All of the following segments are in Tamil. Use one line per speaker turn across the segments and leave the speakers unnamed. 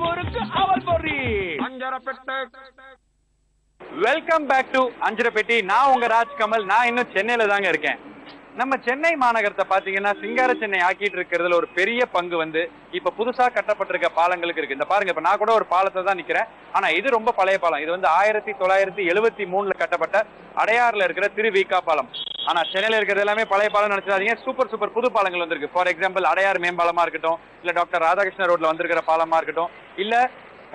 முறுக்கு அவல் பொரி
Anjaraipetti.
Welcome back to Anjaraipetti. நான் உங்க ராஜ்கமல். நான் இன்னும் சென்னையில தாங்க இருக்கேன். நம்ம சென்னை மாநகரத்தை பாத்தீங்கன்னா சிங்கார சென்னை ஆக்கிட்டு இருக்கிறதுல ஒரு பெரிய பங்கு வந்து இப்ப புதுசா கட்டப்பட்டிருக்க பாலங்களுக்கு இருக்கு. இந்த பாருங்க, இப்ப நான் கூட ஒரு பாலத்தை தான் நிக்கிறேன். ஆனா இது ரொம்ப பழைய பாலம். இது வந்து 1973 கட்டப்பட்ட அடையாறுல இருக்கிற திருவிகா பாலம். ஆனா சென்னையில இருக்கிறது எல்லாமே பழைய பாலம் நினைச்சாதீங்க. சூப்பர் புது பாலங்கள் வந்திருக்கு. ஃபார் எக்ஸாம்பிள் அடையாறு மேம்பாலமா இருக்கட்டும், இல்ல டாக்டர் ராதாகிருஷ்ண ரோட்ல வந்திருக்கிற பாலமா இருக்கட்டும், இல்ல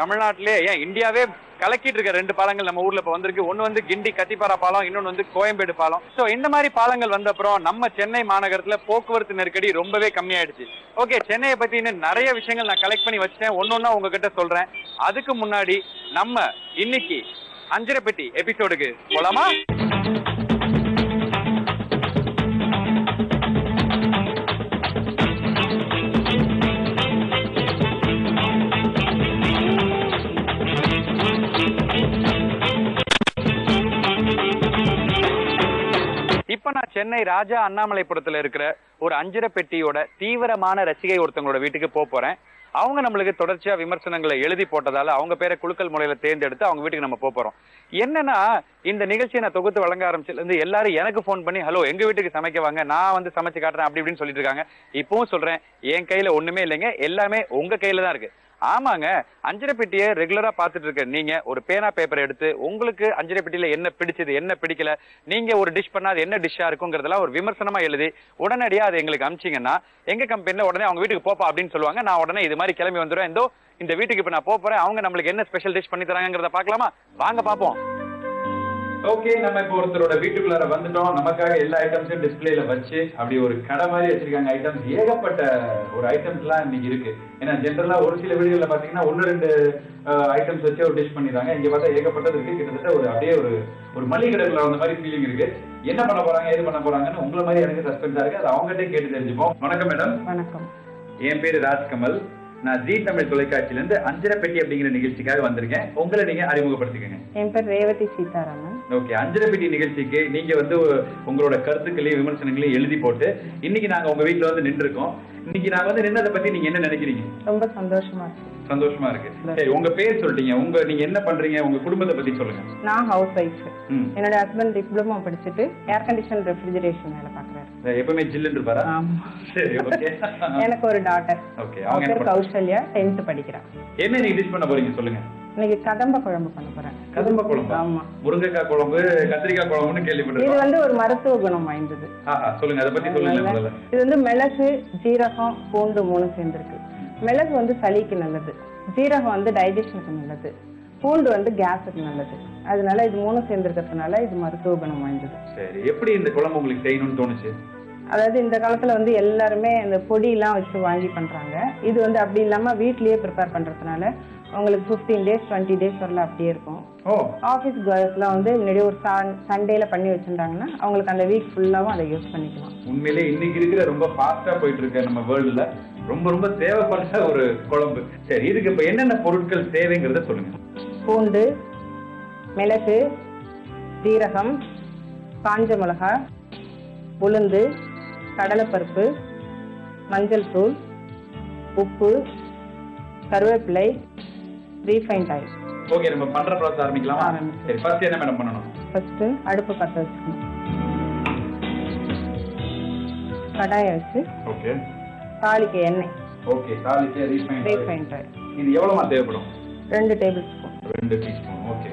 தமிழ்நாட்டிலே ஏன் இந்தியாவே கலக்கிட்டு இருக்க 2 பாலங்கள் நம்ம ஊர்ல இப்ப வந்திருக்கு. ஒன்னு வந்து கிண்டி கத்திப்பாரா பாலம், இன்னொன்னு வந்து கோயம்பேடு பாலம். சோ இந்த மாதிரி பாலங்கள் வந்த அப்புறம் நம்ம சென்னை மாநகரத்துல போக்குவரத்து நெருக்கடி ரொம்பவே கம்மியாயிடுச்சு. ஓகே, சென்னையை பத்தி இன்னும் நிறைய விஷயங்கள் நான் கலெக்ட் பண்ணி வச்சிட்டேன். ஒன்னொன்னா உங்ககிட்ட சொல்றேன். அதுக்கு முன்னாடி நம்ம இன்னைக்கு அஞ்சரப்பேட்டி எபிசோடுக்கு போலாமா? இப்ப நான் சென்னை ராஜா அண்ணாமலைபுரத்துல இருக்கிற ஒரு அஞ்சரப்பேட்டியோட தீவிரமான ரசிகை ஒருத்தவங்களோட வீட்டுக்கு போறேன். அவங்க நம்மளுக்கு தொடர்ச்சியா விமர்சனங்களை எழுதி போட்டதால அவங்க பேரை குலுக்கல் முறையில தேர்ந்தெடுத்து அவங்க வீட்டுக்கு நம்ம போறோம். என்னன்னா, இந்த நிகழ்ச்சியை நான் தொகுத்து வழங்க ஆரம்பிச்சதுல இருந்து எல்லாரும் எனக்கு போன் பண்ணி ஹலோ எங்க வீட்டுக்கு சமைக்க வாங்க, நான் வந்து சமைச்சு காட்டுறேன் அப்படி இப்படின்னு சொல்லிட்டு இருக்காங்க. இப்பவும் சொல்றேன், என் கையில ஒண்ணுமே இல்லைங்க, எல்லாமே உங்க கையில தான் இருக்கு. ஆமாங்க, அஞ்சரப்பேட்டியை ரெகுலரா பாத்துட்டு இருக்க நீங்க ஒரு பேனா பேப்பர் எடுத்து உங்களுக்கு அஞ்சரப்பேட்டியில என்ன பிடிச்சது என்ன பிடிக்கல, நீங்க ஒரு டிஷ் பண்ணா அது என்ன டிஷ்ஷா இருக்குங்கிறதெல்லாம் ஒரு விமர்சனமா எழுதி உடனடியா அதை எங்களுக்கு அனுப்பிச்சீங்கன்னா எங்க கம்பெனில உடனே அவங்க வீட்டுக்கு போப்பா அப்படின்னு சொல்லுவாங்க. நான் உடனே இது மாதிரி கிளம்பி வந்துடுவேன். இந்த வீட்டுக்கு இப்ப நான் போறேன். அவங்க நம்மளுக்கு என்ன ஸ்பெஷல் டிஷ் பண்ணி தராங்கிறத பாக்கலாமா? வாங்க பாப்போம். ஓகே, நம்ம இப்போ ஒருத்தரோட வீட்டுக்குள்ளார வந்துட்டோம். நமக்காக எல்லா ஐட்டம்ஸும் டிஸ்பிளேல வச்சு அப்படி ஒரு கடை மாதிரி வச்சிருக்காங்க. ஐட்டம்ஸ் ஏகப்பட்ட ஒரு ஐட்டம்ஸ் எல்லாம் இன்னைக்கு இருக்கு. ஏன்னா ஜென்ரலா ஒரு சில வீடுகள்ல பாத்தீங்கன்னா 1-2 ஐட்டம்ஸ் வச்சு ஒரு டிஷ் பண்ணிடுறாங்க. இங்க பார்த்தா ஏகப்பட்டது இருக்கு. கிட்டத்தட்ட அப்படியே ஒரு மளிகை கடைக்குள்ள வந்த மாதிரி ஃபீலிங் இருக்கு. என்ன பண்ண போறாங்க எது பண்ண போறாங்கன்னு உங்களை மாதிரி எனக்கு சஸ்பென்ஸா இருக்கு. அது அவங்ககிட்டே கேட்டு தெரிஞ்சுப்போம். வணக்கம் மேடம்.
வணக்கம்.
என் பேரு ராஜ்கமல். நான் ஜி தமிழ் தொலைக்காட்சியில இருந்து அஞ்சரப்பேட்டி அப்படிங்கிற நிகழ்ச்சிக்காக வந்திருக்கேன். உங்களை நீங்க அறிமுகப்படுத்திக்கங்க.
என் பேர் ரேவதி சீதாராமன்.
ஓகே, அஞ்சரப்பேட்டி நிகழ்ச்சிக்கு நீங்க வந்து உங்களோட கருத்துக்களையும் விமர்சனங்களையும் எழுதி போட்டு இன்னைக்கு நாங்க உங்க வீட்டுல வந்து நின்று இருக்கோம். இன்னைக்கு நாங்க வந்து நின்னதை பத்தி நீங்க என்ன நினைக்கிறீங்க?
ரொம்ப சந்தோஷமா இருக்கு.
சந்தோஷமா இருக்கு. சரி, உங்க பேர் சொல்லிட்டீங்க, நீங்க என்ன பண்றீங்க, உங்க குடும்பத்தை பத்தி சொல்லுங்க.
நான் ஹவுஸ் ஒய்ஃப். என்னோட ஹஸ்பண்ட் டிப்ளமோ படிச்சுட்டு ஏர் கண்டிஷன் ரெஃப்ரிஜரேஷன் வேலை பாக்குறாரு.
எப்பவுமே ஜில்லுன்னு இருப்பாரா? சரி, ஓகே.
எனக்கு ஒரு டாட்டர்.
ஓகே,
அவங்க பேர் கௌசல்யா, 10th படிக்கிறா.
என்ன நீங்க டிஷ் பண்ண போறீங்க சொல்லுங்க.
இன்னைக்கு கதம்ப குழம்பு பண்ண போறேன்.
கதம்ப குழம்பு?
ஆமா.
முருங்கைக்காய் குழம்பு, கத்திரிக்காய் குழம்புன்னு கேள்விப்பட்டிருக்கேன்.
இது வந்து ஒரு மருத்துவ குணம் வாய்ந்தது.
சொல்லுங்க, அதை பத்தி சொல்லுங்க.
இது வந்து மிளகு, ஜீரகம், பூண்டு 3 சேர்ந்திருக்கு. மிளகு வந்து சளிக்கு நல்லது, ஜீரகம் வந்து டைஜஷனுக்கு நல்லது, பூண்டு வந்து கேஸுக்கு நல்லது. அதனால இது 3 சேர்ந்திருக்கிறதுனால இது மருத்துவ குணம் வாய்ந்தது.
சரி, எப்படி இந்த குழம்பு உங்களுக்கு செய்யணும்னு தோணுச்சு?
அதாவது இந்த காலத்துல வந்து எல்லாருமே இந்த பொடி எல்லாம் வச்சு வாங்கி பண்றாங்க. இது வந்து அப்படி இல்லாம வீட்லயே ப்ரிப்பேர் பண்றதுனால உங்களுக்கு 15 days 20 days வரல அப்படியே இருக்கும். ஆஃபீஸ் கேர்ள்ஸ்லாம் வந்து முன்னாடி ஒரு சண்டேல பண்ணி வச்சிருந்தாங்கன்னா அவங்களுக்கு அந்த வீக் ஃபுல்லாவும் அதை யூஸ் பண்ணிக்கலாம்.
உண்மையிலே இன்னைக்கு இருக்கிற ரொம்ப ஃபாஸ்டா போயிட்டு இருக்க நம்ம வேர்ல்டுல ரொம்ப தேவைப்பட்ட ஒரு குழம்பு. சரி, இதுக்கு இப்ப என்னென்ன பொருட்கள் தேவைங்கிறத சொல்லுங்க.
பூண்டு, மிளகு, ஜீரகம், காஞ்ச மிளகாய், உளுந்து, கடலைப்பருப்பு, மஞ்சள் தூள், உப்பு, கருவேப்பிலை, ரீஃபைண்ட் ஆயில்.
ஓகே, நம்ம பண்ற ப்ராசஸ் ஆரம்பிக்கலாமா? சரி, ஃபர்ஸ்ட் என்ன மேடம் பண்ணணும்?
ஃபர்ஸ்ட் அடுப்பு பத்த வச்சுக்கணும். கடாயை வச்சு
ஓகே
தாளிக்க எண்ணெய்.
ஓகே, தாளிக்க
ரீஃபைண்ட் ஆயில்.
இது எவ்வளவு தேவைப்படும்?
2 டேபிள் ஸ்பூன்.
2 டீஸ்பூன். ஓகே,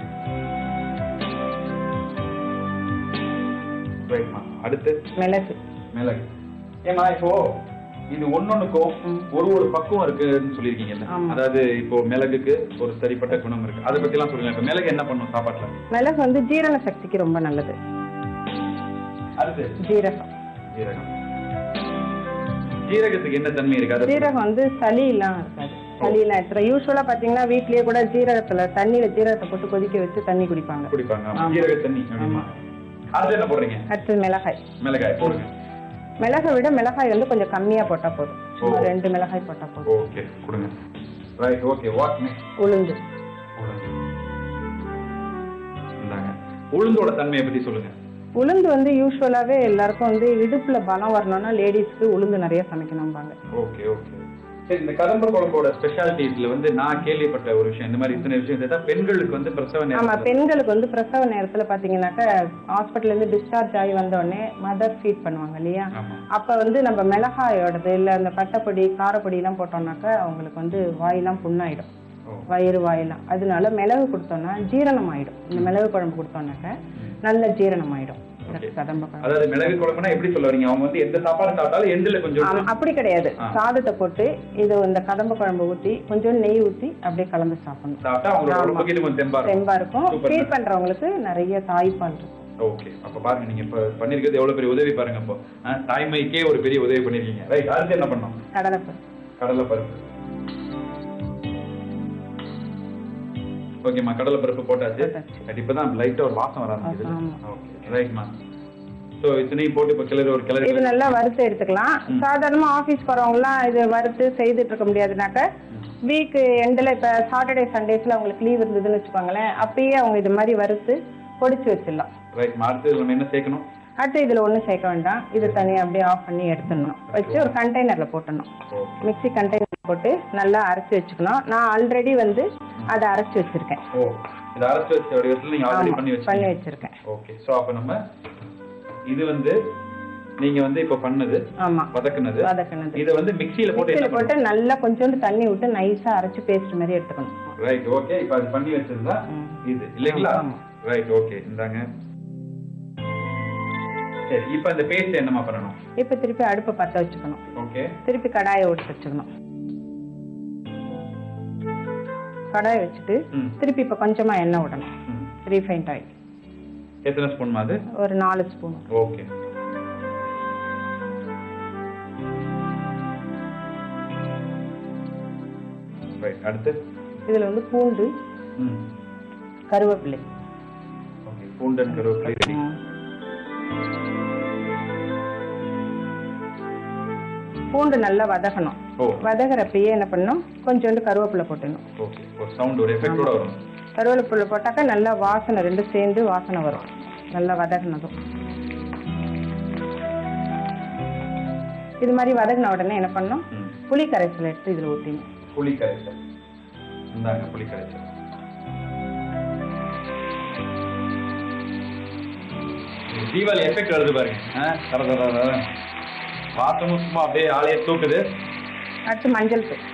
ரைட்மா. அடுத்து மிளகு. ஏமா, இப்போ இது ஒன்னொன்னுக்கும் ஒரு பக்குவம் இருக்குன்னு சொல்லிருக்கீங்கல்ல, அதாவது இப்போ மிளகுக்கு ஒரு சரிப்பட்ட குணம் இருக்கு, அதை பத்தி எல்லாம் சொல்லுங்க. இப்ப மிளகு என்ன பண்ணும் சாப்பாட்டுல?
மிளகு வந்து ஜீரண சக்திக்கு ரொம்ப நல்லது.
அடுத்து
ஜீரகம்.
ஜீரகத்துக்கு என்ன தன்மை இருக்கு? ஜீரகம் வந்து
சளி எல்லாம் இருக்காது. சளி எல்லாம் எடுத்துற யூஸ்வலா பாத்தீங்கன்னா வீட்லயே கூட ஜீரகத்தை போட்டு கொதிக்க வச்சு தண்ணி குடிப்பாங்க.
ஜீரக தண்ணி. அடுத்து என்ன போடுறீங்க? அடுத்து மிளகாய் போடுங்க.
மிளகை விட மிளகாய் வந்து கொஞ்சம் கம்மியா போட்டா போதும். 2 மிளகாய் போட்டா போதும்.
ஓகே, கொடுங்க. Right, okay. What next?
உளுந்து.
இந்தாங்க. உளுந்தோட தன்மையை பத்தி சொல்லுங்க.
உளுந்து வந்து யூஸ்வலாவே எல்லாருக்கும் வந்து இடுப்புல பலம் வரணும்னா லேடிஸ்க்கு உளுந்து நிறைய சமைக்கணும்பாங்க.
Okay okay. சரி, இந்த கதம்ப குழம்போட ஸ்பெஷாலிட்டிஸ்ல வந்து நான் கேள்விப்பட்ட ஒரு விஷயம், இந்த மாதிரி இத்தனை விஷயம் சேர்த்தா பெண்களுக்கு வந்து பிரசவ நேரம்.
ஆமா, பெண்களுக்கு வந்து பிரசவ நேரத்துல பாத்தீங்கன்னாக்கா ஹாஸ்பிட்டல்ல இருந்து டிஸ்சார்ஜ் ஆகி வந்த உடனே மதர் ஃபீட் பண்ணுவாங்க இல்லையா, அப்ப வந்து நம்ம மிளகாயோடது இல்ல அந்த பட்டைப்பொடி காரப்பொடி எல்லாம் போட்டோம்னாக்கா அவங்களுக்கு வந்து வாயெல்லாம் புண்ணாயிடும், வயிறு வாயெல்லாம். அதனால மிளகு கொடுத்தோம்னா ஜீரணம் ஆயிடும். இந்த மிளகு குழம்பு கொடுத்தோம்னாக்கா நல்ல ஜீரணம் ஆயிடும்.
அதாவது மிளகு குழம்புனா எப்படி சொல்ல வரீங்க? அவங்க வந்து எந்த சாப்பாடு சாப்பிட்டாலும் எண்டில் கொஞ்சம்
அப்படி கிடையாது, சாதத்தை போட்டு இது இந்த கதம்ப குழம்பு ஊத்தி கொஞ்சம் நெய் ஊத்தி அப்படியே கலந்து சாப்பிடணும்.
சாப்பிட்டா அவங்களுக்கு
தெம்பா இருக்கும். ஃபீட் பண்றவங்களுக்கு நிறைய தாய்ப்பால் இருக்கும்.
ஓகே, அப்ப பாருங்க நீங்க இப்ப பண்ணிருக்கிறது எவ்வளவு பெரிய உதவி பாருங்க. அப்போ தாய்மைக்கே ஒரு பெரிய உதவி பண்ணிருக்கீங்க. ரைட், அடுத்து என்ன பண்ணோம்? கடலைப்பருப்பு. ஓகேம்மா, கடலைப்பருப்பு போட்டாச்சு. இப்பதான் லைட்டா ஒரு வாசம் வர ஆரம்பிக்குது. ஓகே ரைட்மா. சோ இத்தனையும் போட்டு இப்ப கிளறு
இது நல்லா வறுத்து எடுத்துக்கலாம். சாதாரணமா ஆபீஸ் போறவங்க எல்லாம் இது வறுத்து செய்துட்டு இருக்க முடியாதுனாக்க வீக் எண்ட்ல இப்ப சாட்டர்டே சண்டேஸ்ல அவங்களுக்கு லீவ் இருந்ததுன்னு வச்சுக்கோங்களேன், அப்பயே அவங்க இது மாதிரி வறுத்து பொடிச்சு வச்சிடலாம்.
ரைட், அடுத்து நம்ம என்ன சேர்க்கணும்?
அடுத்து இதுல ஒண்ணும் சேர்க்க வேண்டாம். இது தனியா அப்படியே ஆஃப் பண்ணி எடுத்துடணும். வச்சு ஒரு கண்டெய்னர்ல போட்டணும். மிக்ஸி கண்டெய்னர் போட்டு நல்லா அரைச்சு வச்சுக்கணும். நான் ஆல்ரெடி வந்து அதை அரைச்சு வச்சிருக்கேன்.
இத அரைச்சு வச்ச வடிவத்துல நீங்க ஆல்ரெடி பண்ணி
வச்சிருக்கேன்.
ஓகே, சோ அப்ப நம்ம இது வந்து நீங்க வந்து இப்ப பண்ணது, ஆமா, வதக்குனது. இத வந்து மிக்ஸில போட்டு
நல்லா கொஞ்சோண்டு தண்ணி விட்டு நைஸா அரைச்சு பேஸ்ட் மாதிரி எடுத்துக்கணும்.
Right, okay. இப்ப அது பண்ணி வச்சிருந்தா இது இல்லீங்களா? Right, okay. இந்தாங்க. சரி, இப்ப இந்த பேஸ்ட் என்னமா பண்ணனும்?
இப்ப திருப்பி அடுப்பை பத்த வச்சுக்கணும்.
ஓகே.
திருப்பி கடாயை ஊத்தி வச்சுக்கணும். கடாயை வச்சுட்டு திருப்பி இப்ப கொஞ்சமா எண்ணெய் விடணும். Refined oil.
எத்தனை ஸ்பூன் மாதிரி?
ஒரு 4 ஸ்பூன்.
ஓகே. ரைட், அடுத்து
இதுல வந்து பூண்டு, கருவேப்பிலை.
ஓகே, பூண்டு and கருவேப்பிலை ரெடி.
பூண்டு நல்லா வதக்கணும். வதகறப்பயே என்ன பண்ணணும், கொஞ்சோண்டு கருவேப்பிலை போட்டணும்.
ஓகே, ஒரு சவுண்ட் ஒரு எஃபெக்ட்டோட வரும்.
கருவேப்பிலை போட்டாக்க நல்லா வாசனை, ரெண்டு சேர்ந்து வாசனை வரும். நல்லா வதக்கினதும் இது மாதிரி வதக்கின உடனே என்ன பண்ணணும், புளி கரைசல் எடுத்து இதுல ஊத்திணும்.
புளி கரைசல். இந்தாங்க புளி கரைசல். தீபாவளி எஃபெக்ட் வருது பாருங்க. வாசமும் சும்மா அப்படியே ஆளையே தூக்குது.
அடுத்து மஞ்சள் தூள்.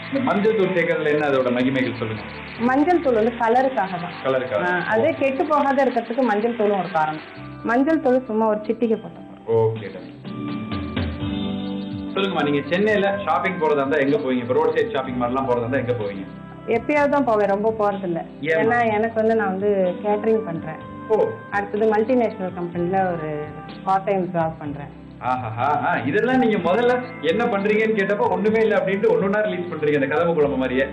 இந்த மஞ்சள் தூள் சேர்க்கறதுல என்ன அதோட மகிமைகள் சொல்லுங்க.
மஞ்சள் தூள் வந்து கலருக்காக தான்.
கலருக்காக.
அதே கெட்டு போகாத இருக்கிறதுக்கு மஞ்சள் தூளும் ஒரு காரணம். மஞ்சள் தூள் சும்மா ஒரு சிட்டிகை போட்டோம்.
ஓகே. சொல்லுங்கம்மா, நீங்க சென்னையில ஷாப்பிங் போறதா இருந்தா எங்க போவீங்க? இப்போ ரோட் சைட் ஷாப்பிங் மாதிரிலாம் போறதா இருந்தா எங்க போவீங்க?
எப்பயாவது தான் போவேன், ரொம்ப போறது இல்ல. ஏன்னா எனக்கு வந்து நான் வந்து கேட்டரிங் பண்றேன். அடுத்தது மல்டிநேஷனல் கம்பெனில ஒரு பார்ட் டைம் ஜாப் பண்றேன்.
இதெல்லாம் நீங்க முதல்ல என்ன பண்றீங்கன்னு கேட்டப்ப ஒண்ணுமே இல்ல அப்படின்ட்டு ஒன்னொன்னா ரிலீஸ் பண்றீங்க இந்த கதவு குழம்பு மாதிரியே.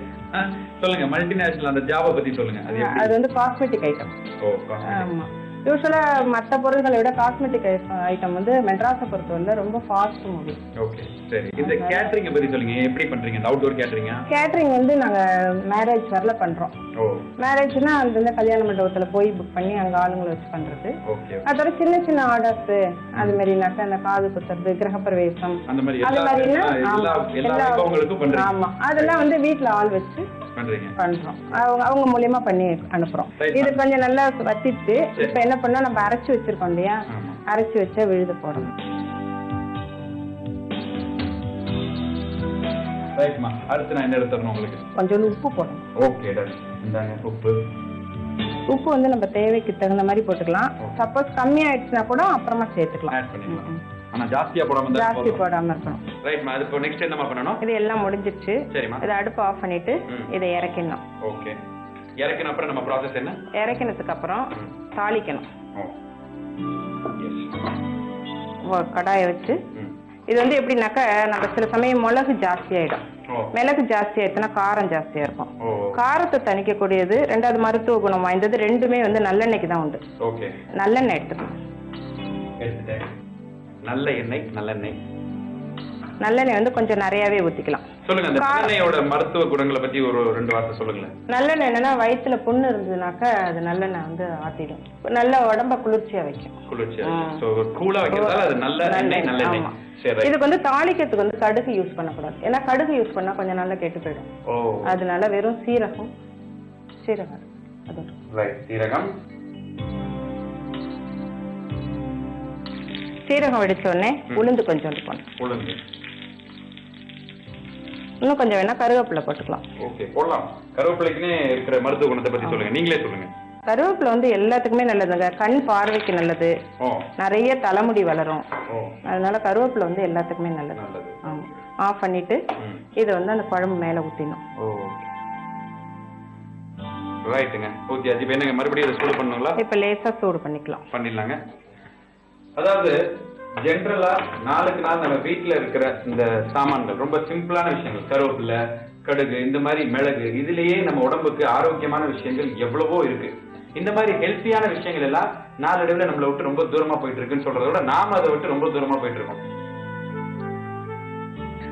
சொல்லுங்க, மல்டிநேஷனல் அந்த ஜாபை பத்தி சொல்லுங்க.
அது வந்து காஸ்மெட்டிக் ஐட்டம். ஆமா, யூஸ்வலா மற்ற பொருட்களை விட காஸ்மெட்டிக் ஐட்டம் வந்து மெட்ராஸை பொறுத்தவரை ரொம்ப ஃபாஸ்ட் மூவி.
ஓகே, சரி. இந்த கேட்டரிங் பத்தி சொல்லுங்க, எப்படி பண்றீங்க? அவுட்டோர் கேட்டரிங்கா?
கேட்டரிங் வந்து நாங்க மேரேஜ் வரல பண்றோம். மேரேஜ்னா அந்த கல்யாண மண்டபத்துல போய் புக் பண்ணி அங்க ஆளுங்களை வச்சு பண்றது. அதோட சின்ன சின்ன ஆர்டர்ஸ் அது மாதிரினாக்க அந்த காது குத்துறது, கிரகப்பிரவேசம், அது மாதிரினா ஆமா அதெல்லாம் வந்து வீட்டுல ஆள் வச்சு பண்றோம். அவங்க மூலியமா பண்ணி அனுப்புறோம். இது கொஞ்சம் நல்லா வத்திட்டு இப்ப என்ன பண்ணா நம்ம அரைச்சு வச்சிருக்கோம் இல்லையா, அரைச்சு வச்சா விழுது போடணும்.
அடுத்து நான் என்ன எடுத்துறேன் உங்களுக்கு?
கொஞ்சம் உப்பு போடணும்.
ஓகே, இந்தாங்க உப்பு.
உப்பு வந்து நம்ம தேவைக்கு தகுந்த மாதிரி போட்டுக்கலாம். சப்போஸ் கம்மி ஆயிடுச்சுன்னா கூட அப்புறமா சேர்த்துக்கலாம்.
ஆனா ஜாஸ்தியா போடாம
இருக்கணும்.
ரைட் மா. இப்போ நெக்ஸ்ட் என்னமா பண்ணனும்?
இது எல்லாம் முடிஞ்சிருச்சு. சரிமா. இத அடுப்பு ஆஃப் பண்ணிட்டு இத இறக்கிடணும்.
ஓகே. இறக்கின அப்புறம் நம்ம process என்ன?
இறக்கினதுக்கு அப்புறம் தாளிக்கணும். கடாயை வச்சு இது வந்து எப்படின்னாக்க நம்ம சில சமயம் மிளகு ஜாஸ்தி ஆயிடும். மிளகு ஜாஸ்தி ஆயிடுச்சுன்னா காரம் ஜாஸ்தியா இருக்கும். காரத்தை தணிக்கக்கூடியது, ரெண்டாவது மருத்துவ குணம் வாய்ந்தது, ரெண்டுமே வந்து நல்லெண்ணெய்க்கு தான் உண்டு. நல்லெண்ணெய் எடுத்துக்கணும்.
நல்ல எண்ணெய், நல்லெண்ணெய்.
நல்லெண்ணெய் வந்து கொஞ்சம் நிறையவே ஊத்திக்கலாம்.
சொல்லுங்க, அந்த நல்லெண்ணெயோட மருத்துவ குணங்களை பத்தி ஒரு 2 வார்த்தை சொல்லுங்களேன்.
நல்லெண்ணெய் என்னன்னா வயிற்றுல புண்ணு இருந்ததுனாக்கா அது நல்லெண்ணெய் வந்து ஆத்திடும், நல்ல உடம்ப குளிர்ச்சியா வைக்கும்.
குளிர்ச்சியா சோ கூலா வைக்கிறதால அது நல்ல எண்ணெய், நல்லெண்ணெய். சரி,
இதுக்கு வந்து தாளிக்கிறதுக்கு வந்து கடுகு யூஸ் பண்ணக்கூடாது, ஏன்னா கடுகு யூஸ் பண்ணா கொஞ்சம் நல்லா கெட்டு போயிடும். அதனால வெறும் சீரகம் அது
ரைட்.
சீரகம் வெடிச்ச உடனே உளுந்து கொஞ்சம் இருக்கணும்.
உளுந்து
இன்னும் கொஞ்சம் வேணா கருவேப்பிலை போட்டுக்கலாம்.
ஓகே, போடலாம். கருவேப்பிலைக்குனே இருக்கிற மருத்துவ குணத்தை பத்தி சொல்லுங்க, நீங்களே சொல்லுங்க.
கருவேப்பிலை வந்து எல்லாத்துக்குமே நல்லதுங்க, கண் பார்வைக்கு நல்லது, நிறைய தலைமுடி வளரும். அதனால கருவேப்பிலை வந்து எல்லாத்துக்குமே நல்லது. ஆமா, ஆஃப் பண்ணிட்டு இதை வந்து அந்த குழம்பு மேல ஊத்திடணும்.
ரைட்டுங்க, ஊத்தியாச்சு. இப்போ என்னங்க மறுபடியும் இதை சூடு பண்ணுங்களா?
இப்போ லேசா சூடு பண்ணிடலாங்க.
அதாவது ஜென்ரலா நாளுக்கு நாள் நம்ம வீட்டுல இருக்கிற இந்த சாமான்கள் ரொம்ப சிம்பிளான விஷயங்கள், கருவேப்பிலை, கடுகு, இந்த மாதிரி மிளகு, இதுலயே நம்ம உடம்புக்கு ஆரோக்கியமான விஷயங்கள் எவ்வளவோ இருக்கு. இந்த மாதிரி ஹெல்த்தியான விஷயங்கள் எல்லாம் நாளடைவில் நம்மளை விட்டு ரொம்ப தூரமா போயிட்டு இருக்குன்னு சொல்றத விட நாம அதை விட்டு ரொம்ப தூரமா போயிட்டு இருக்கோம்.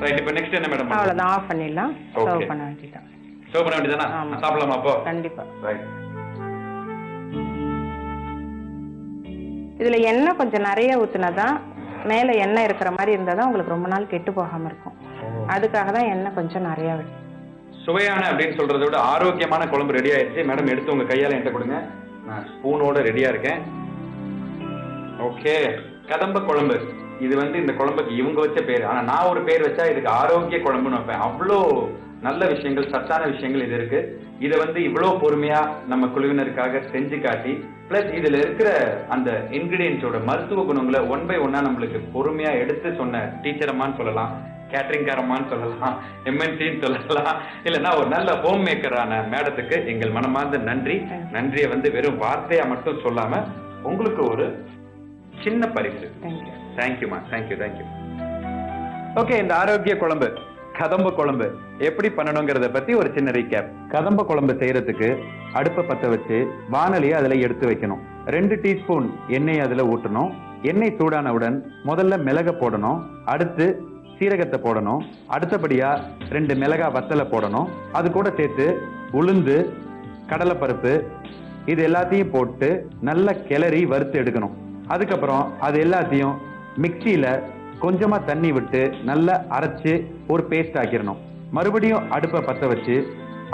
ரைட், இப்போ நெக்ஸ்ட் என்ன மேடம்?
அவ்வளவுதான், ஆஃப் பண்ணிடலாம். சர்வ் பண்ண வேண்டியதான்.
சர்வ் பண்ண வேண்டியதானா? சாப்பிடலாமா அப்போ?
கண்டிப்பா.
ரைட்.
இதுல எண்ணெய் கொஞ்சம் நிறைய ஊத்துனாதான், மேல எண்ணெய் இருக்கிற மாதிரி இருந்தாதான் உங்களுக்கு ரொம்ப நாள் கெட்டு போகாம இருக்கும். அதுக்காக தான் எண்ணெய் கொஞ்சம் நிறைய விடும்.
சுவையான அப்படின்னு சொல்றதை விட ஆரோக்கியமான குழம்பு ரெடி ஆயிடுச்சு. மேடம், எடுத்து உங்க கையால என்கிட்ட கொடுங்க, நான் ஸ்பூனோட ரெடியா இருக்கேன். ஓகே, கதம்ப குழம்பு. இது வந்து இந்த குழம்புக்கு இவங்க வச்ச பேர், ஆனா நான் ஒரு பேர் வச்சா இதுக்கு ஆரோக்கிய குழம்புன்னு வைப்பேன். அவ்வளோ நல்ல விஷயங்கள், சத்தான விஷயங்கள் இது இருக்கு. இதை வந்து இவ்வளவு பொறுமையா நம்ம குழுவினருக்காக செஞ்சு காட்டி, பிளஸ் இதுல இருக்கிற அந்த இன்கிரீடியன்ஸோட மருத்துவ குணங்களை 1 by 1 நம்மளுக்கு பொறுமையா எடுத்து சொன்ன டீச்சர் அம்மான்னு சொல்லலாம், கேட்டரிங் காரம்மான்னு சொல்லலாம், எம்என்சின்னு சொல்லலாம், இல்லைன்னா ஒரு நல்ல ஹோம் மேக்கரான மேடத்துக்கு எங்கள் மனமார்ந்த நன்றி. நன்றியை வந்து வெறும் வார்த்தையா மட்டும் சொல்லாம உங்களுக்கு ஒரு சின்ன பரிசு. தேங்க்யூமா, தேங்க்யூ. ஓகே, இந்த ஆரோக்கிய குழம்பு, கதம்ப குழம்பு எப்படி பண்ணணுங்கிறத பத்தி ஒரு சின்ன ரீகேப். கதம்ப குழம்பு செய்யறதுக்கு அடுப்பை பத்த வச்சு வானலியை அதுல எடுத்து வைக்கணும். 2 டீஸ்பூன் எண்ணெய் அதுல ஊற்றணும். எண்ணெய் சூடானவுடன் முதல்ல மிளகை போடணும், அடுத்து சீரகத்தை போடணும், அடுத்தபடியா 2 மிளகா வத்தலை போடணும். அது கூட சேர்த்து உளுந்து, கடலைப்பருப்பு, இது எல்லாத்தையும் போட்டு நல்லா கிளறி வறுத்து எடுக்கணும். அதுக்கப்புறம் அது எல்லாத்தையும் மிக்சியில கொஞ்சமா தண்ணி விட்டு நல்லா அரைச்சு ஒரு பேஸ்ட் ஆக்கிடணும். மறுபடியும் அடுப்பை பத்த வச்சு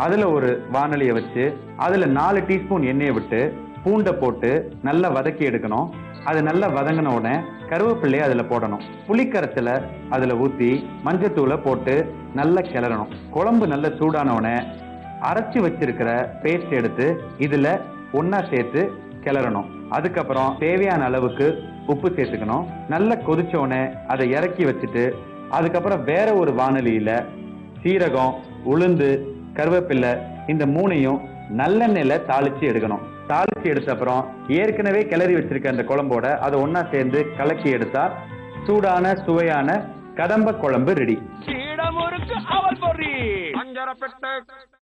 அதுல ஒரு வானலியை வச்சு அதுல 4 டீஸ்பூன் எண்ணெயை விட்டு பூண்டை போட்டு நல்லா வதக்கி எடுக்கணும். அது நல்லா வதங்கின உடனே கருவேப்பிள்ளையை அதுல போடணும். புளிக்கரைச்சலை அதுல ஊத்தி மஞ்சத்தூளை போட்டு நல்லா கிளறணும். குழம்பு நல்லா சூடான உடனே அரைச்சு வச்சிருக்கிற பேஸ்ட் எடுத்து இதுல ஒன்னா சேர்த்து கிளறணும். அதுக்கப்புறம் தேவையான அளவுக்கு உப்பு சேர்த்துக்கணும். நல்லா கொதிச்சோடனே அதை இறக்கி வச்சுட்டு அதுக்கப்புறம் வேற ஒரு வானலியில சீரகம், உளுந்து, கருவேப்பிலை இந்த 3ஐயும் நல்லெண்ணெயில தாளிச்சு எடுக்கணும். தாளிச்சு எடுத்த அப்புறம் ஏற்கனவே கிளறி வச்சிருக்க அந்த குழம்போட அதை ஒன்னா சேர்ந்து கலக்கி எடுத்தா சூடான சுவையான கதம்ப குழம்பு ரெடி.